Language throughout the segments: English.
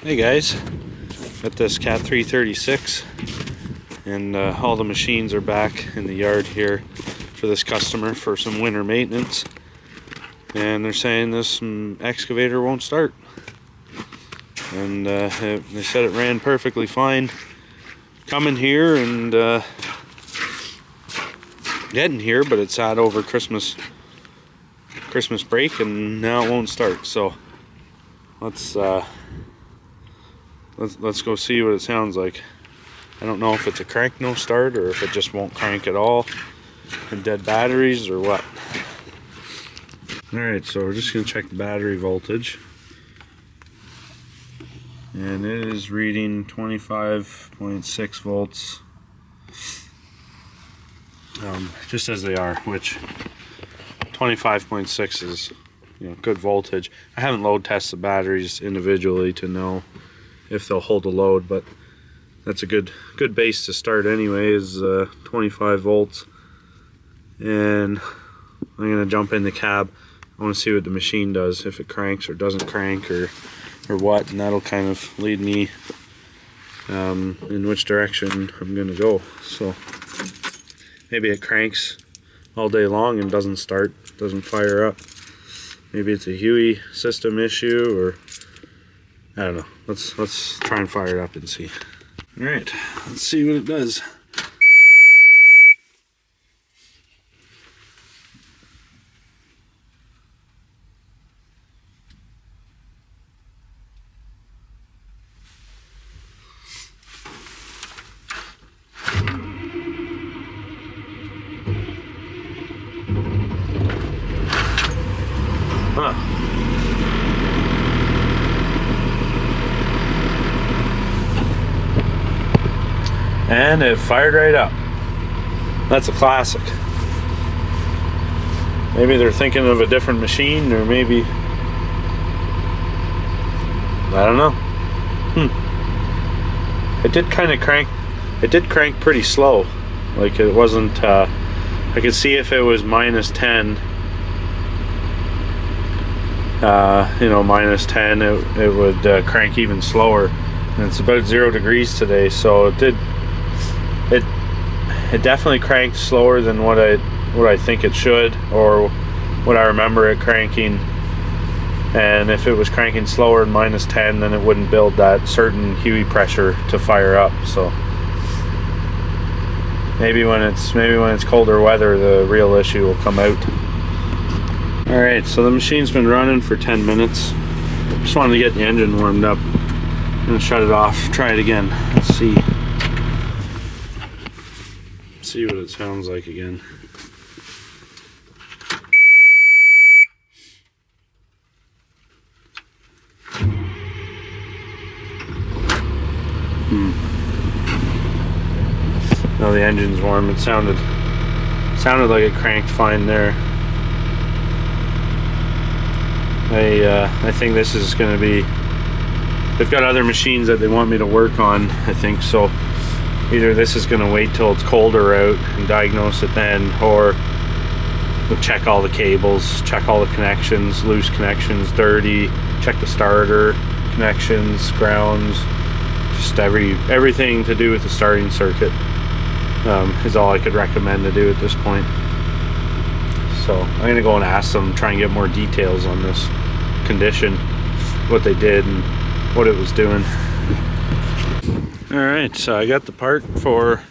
Hey guys, got this Cat 336 and all the machines are back in the yard here for this customer for some winter maintenance, and they're saying this excavator won't start, and they said it ran perfectly fine coming here and getting here, but it sat over Christmas break and now it won't start. So let's go see what it sounds like. I don't know if it's a crank no start or if it just won't crank at all and dead batteries or what. Alright, so we're just going to check the battery voltage, and it is reading 25.6 volts, just as they are, which 25.6 is, good voltage. I haven't load tested the batteries individually to know if they'll hold a load, but that's a good base to start anyway, is 25 volts. And I'm gonna jump in the cab. I want to see what the machine does, if it cranks or doesn't crank or what, and that'll kind of lead me in which direction I'm gonna go. So maybe it cranks all day long and doesn't start, doesn't fire up. Maybe it's a Huey system issue, or I don't know. Let's try and fire it up and see. All right, let's see what it does. Huh. And it fired right up. That's a classic. Maybe they're thinking of a different machine, or maybe, I don't know. It did kind of crank. It did crank pretty slow. Like, it wasn't, I could see if it was minus 10, minus 10, it would crank even slower. And it's about 0 degrees today, so it definitely cranked slower than what I think it should, or what I remember it cranking. And if it was cranking slower than minus 10, then it wouldn't build that certain Huey pressure to fire up. So maybe when it's colder weather, the real issue will come out. All right, so the machine's been running for 10 minutes. Just wanted to get the engine warmed up. I'm gonna shut it off, try it again. Let's see what it sounds like again. No, the engine's warm. It sounded like it cranked fine there. I think this is going to be, they've got other machines that they want me to work on, I think, so either this is going to wait till it's colder out and diagnose it then, or we'll check all the cables, check all the connections, loose connections, dirty, check the starter connections, grounds, just everything to do with the starting circuit is all I could recommend to do at this point. So I'm going to go and ask them, try and get more details on this condition, what they did and what it was doing. Alright, so I got the part for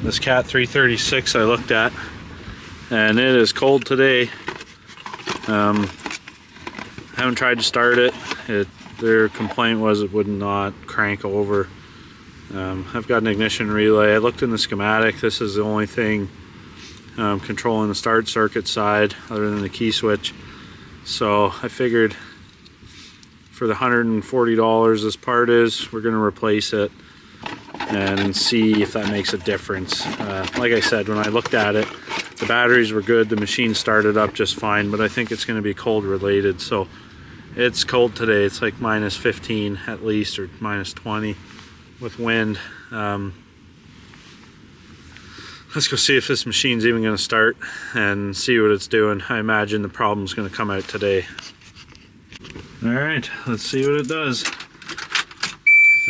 this Cat 336 I looked at, and it is cold today. Haven't tried to start it. Their complaint was it would not crank over. I've got an ignition relay. I looked in the schematic. This is the only thing controlling the start circuit side other than the key switch. So I figured for the $140 this part is, we're going to replace it and see if that makes a difference. Like I said, when I looked at it, the batteries were good, the machine started up just fine, but I think it's going to be cold related. So it's cold today. It's like minus 15 at least, or minus 20 with wind. Let's go see if this machine's even going to start and see what it's doing. I imagine the problem's going to come out today. Alright, let's see what it does.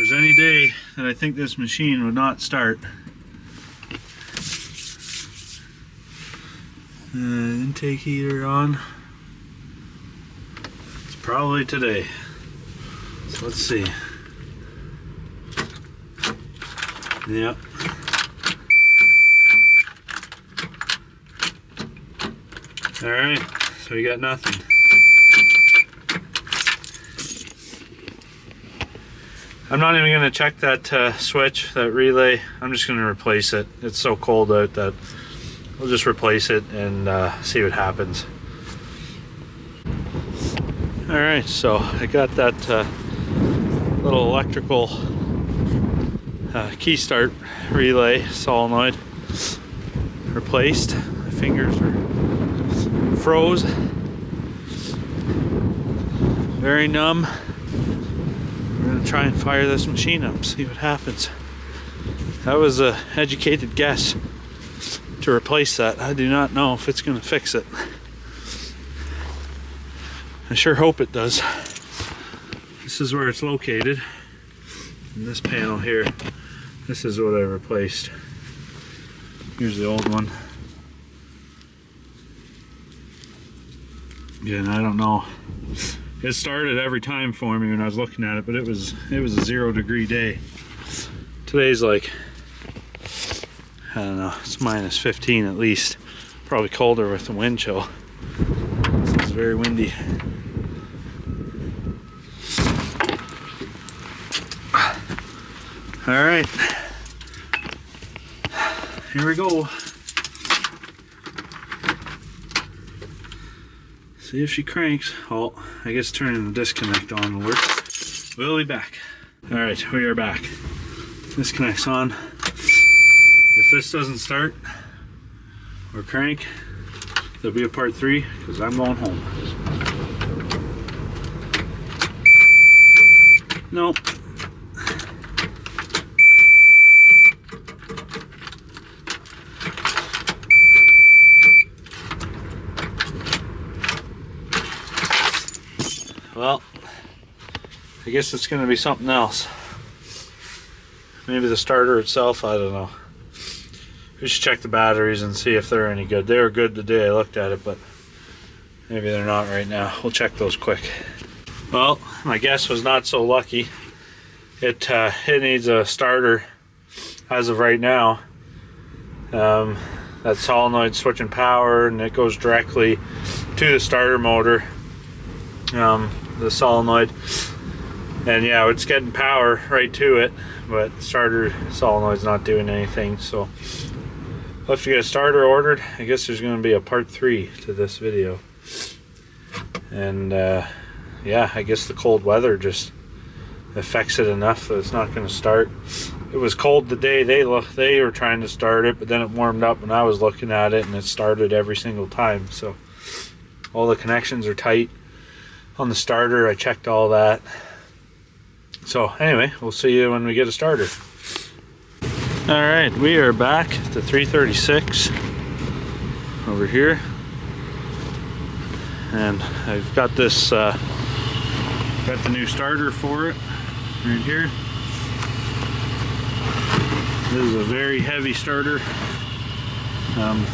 there's any day that I think this machine would not start, intake heater on, it's probably today. So let's see. Yep. Alright, so we got nothing. I'm not even going to check that switch, that relay. I'm just going to replace it. It's so cold out that we'll just replace it and see what happens. Alright, so I got that little electrical key start relay solenoid replaced. My fingers are froze. Very numb. We're gonna try and fire this machine up, see what happens. That was an educated guess to replace that. I do not know if it's gonna fix it. I sure hope it does. This is where it's located. In this panel here, this is what I replaced. Here's the old one. Again, I don't know. It started every time for me when I was looking at it, but it was a 0 degree day. Today's like, I don't know, it's minus 15 at least. Probably colder with the wind chill. It's very windy. All right, here we go. See if she cranks. Oh, I guess turning the disconnect on will work. We'll be back. All right, we are back. Disconnect's on. If this doesn't start or crank, there'll be a part 3 because I'm going home. Nope. Well, I guess it's going to be something else. Maybe the starter itself, I don't know. We should check the batteries and see if they're any good. They were good the day I looked at it, but maybe they're not right now. We'll check those quick. Well, my guess was not so lucky. It needs a starter as of right now. That solenoid switching power, and it goes directly to the starter motor. The solenoid, and yeah, it's getting power right to it, but the starter solenoid's not doing anything, so I'll have to get a starter ordered. I guess there's going to be a part 3 to this video, and yeah, I guess the cold weather just affects it enough that it's not going to start. It was cold the day they were trying to start it, but then it warmed up when I was looking at it, and it started every single time. So all the connections are tight on the starter. I checked all that. So anyway, we'll see you when we get a starter. All right, we are back to 336 over here, and I've got this got the new starter for it right here. This is a very heavy starter.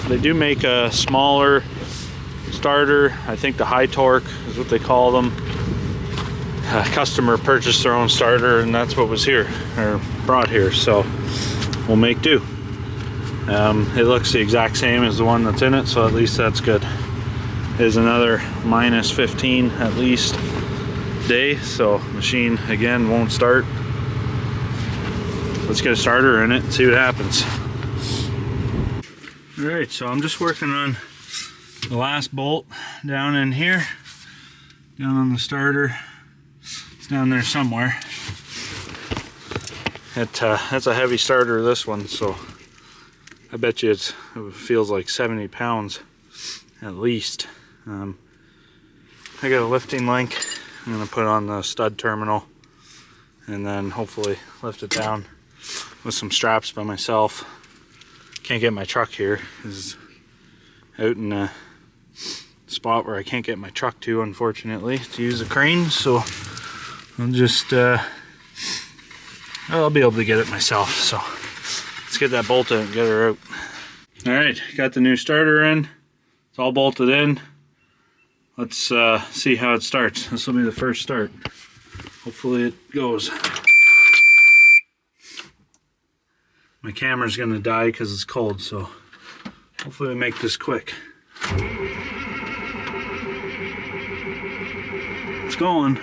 They do make a smaller starter. I think the high torque is what they call them. A customer purchased their own starter, and that's what was here, or brought here, so we'll make do. It looks the exact same as the one that's in it, so at least that's good. Is another minus 15 at least day, so machine again won't start. Let's get a starter in it and see what happens. All right, so I'm just working on the last bolt down in here, down on the starter. It's down there somewhere. That's a heavy starter, this one, so I bet you it feels like 70 pounds at least. I got a lifting link. I'm gonna put on the stud terminal and then hopefully lift it down with some straps by myself. Can't get my truck here. It's out in a spot where I can't get my truck to, unfortunately, to use a crane, so I'll just I'll be able to get it myself. So let's get that bolted and get her out. All right, got the new starter in. It's all bolted in. Let's see how it starts. This will be the first start. Hopefully it goes. My camera's gonna die because it's cold, so hopefully we make this quick. It's going.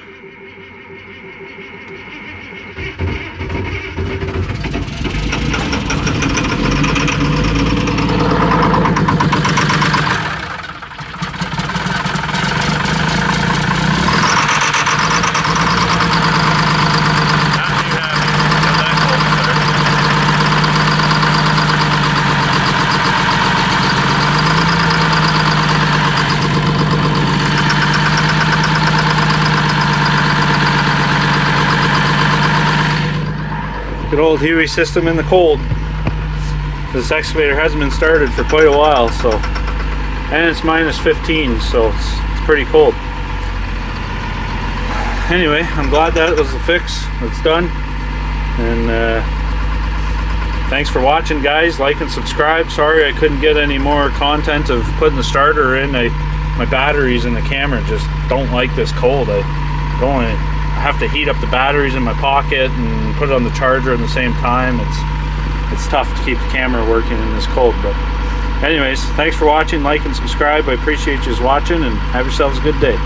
Good old Huey system in the cold. This excavator hasn't been started for quite a while, so, and it's minus 15, so it's pretty cold. Anyway, I'm glad that was the fix. It's done. And thanks for watching, guys. Like and subscribe. Sorry I couldn't get any more content of putting the starter in. My batteries in the camera just don't like this cold. I have to heat up the batteries in my pocket and put it on the charger at the same time. It's tough to keep the camera working in this cold. But anyways, thanks for watching. Like and subscribe. I appreciate you watching, and have yourselves a good day.